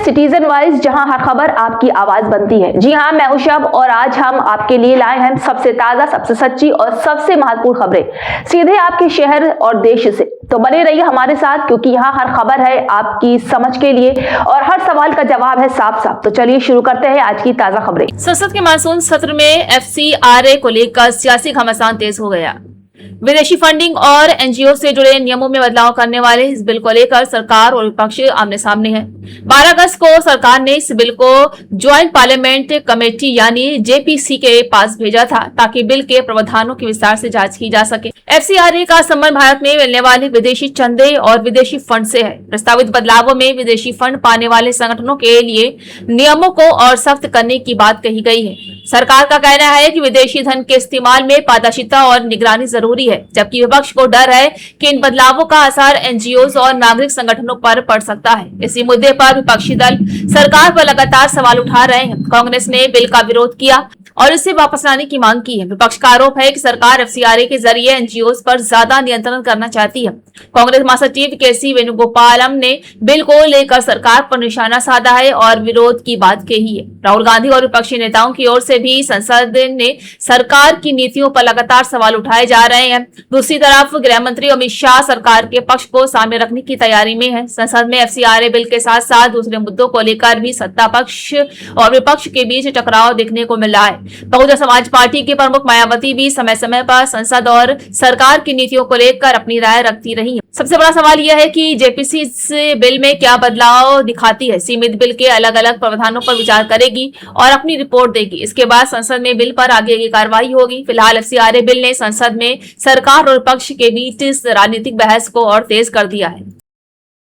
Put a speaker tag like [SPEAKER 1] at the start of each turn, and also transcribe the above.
[SPEAKER 1] Citizen voice, जहां हर खबर आपकी आवाज बनती है। जी हां, मैं हूं शब और आज हम आपके लिए लाए हैं सबसे ताजा, सबसे सच्ची और सबसे महत्वपूर्ण खबरें सीधे आपके शहर और देश से। तो बने रहिए हमारे साथ, क्योंकि यहाँ हर खबर है आपकी समझ के लिए और हर सवाल का जवाब है साफ साफ। तो चलिए शुरू करते हैं आज की ताजा खबरें।
[SPEAKER 2] संसद के मानसून सत्र में FCRA को लेकर सियासी घमासान तेज हो गया। विदेशी फंडिंग और NGO से जुड़े नियमों में बदलाव करने वाले इस बिल को लेकर सरकार और विपक्ष आमने सामने है। 12 अगस्त को सरकार ने इस बिल को ज्वाइंट पार्लियामेंट कमेटी यानी JPC के पास भेजा था, ताकि बिल के प्रावधानों की विस्तार से जांच की जा सके। FCRA का संबंध भारत में मिलने वाले विदेशी चंदे और विदेशी फंड से है। प्रस्तावित बदलावों में विदेशी फंड पाने वाले संगठनों के लिए नियमों को और सख्त करने की बात कही गई है। सरकार का कहना है कि विदेशी धन के इस्तेमाल में पारदर्शिता और निगरानी जरूरी है, जबकि विपक्ष को डर है कि इन बदलावों का असर NGOs और नागरिक संगठनों पर पड़ सकता है। इसी मुद्दे पर विपक्षी दल सरकार पर लगातार सवाल उठा रहे हैं। कांग्रेस ने बिल का विरोध किया और इसे वापस लाने की मांग की है। विपक्ष का आरोप है कि सरकार FCRA के जरिए NGOs पर ज्यादा नियंत्रण करना चाहती है। कांग्रेस महासचिव KC वेणुगोपालम ने बिल को लेकर सरकार पर निशाना साधा है और विरोध की बात कही है। राहुल गांधी और विपक्षी नेताओं की ओर से भी संसद ने सरकार की नीतियों पर लगातार सवाल उठाए जा रहे हैं। दूसरी तरफ गृह मंत्री अमित शाह सरकार के पक्ष को सामने रखने की तैयारी में है। संसद में FCRA बिल के साथ साथ दूसरे मुद्दों को लेकर भी सत्ता पक्ष और विपक्ष के बीच टकराव देखने को मिल रहा है। बहुजन समाज पार्टी के प्रमुख मायावती भी समय समय पर संसद और सरकार की नीतियों को लेकर अपनी राय रखती रही है। सबसे बड़ा सवाल यह है कि JPC इस बिल में क्या बदलाव दिखाती है। सीमित बिल के अलग अलग प्रावधानों पर विचार करेगी और अपनी रिपोर्ट देगी। इसके बाद संसद में बिल पर आगे की कार्रवाई होगी। फिलहाल FCRA बिल ने संसद में सरकार और विपक्ष के बीच इस राजनीतिक बहस को और तेज कर दिया है।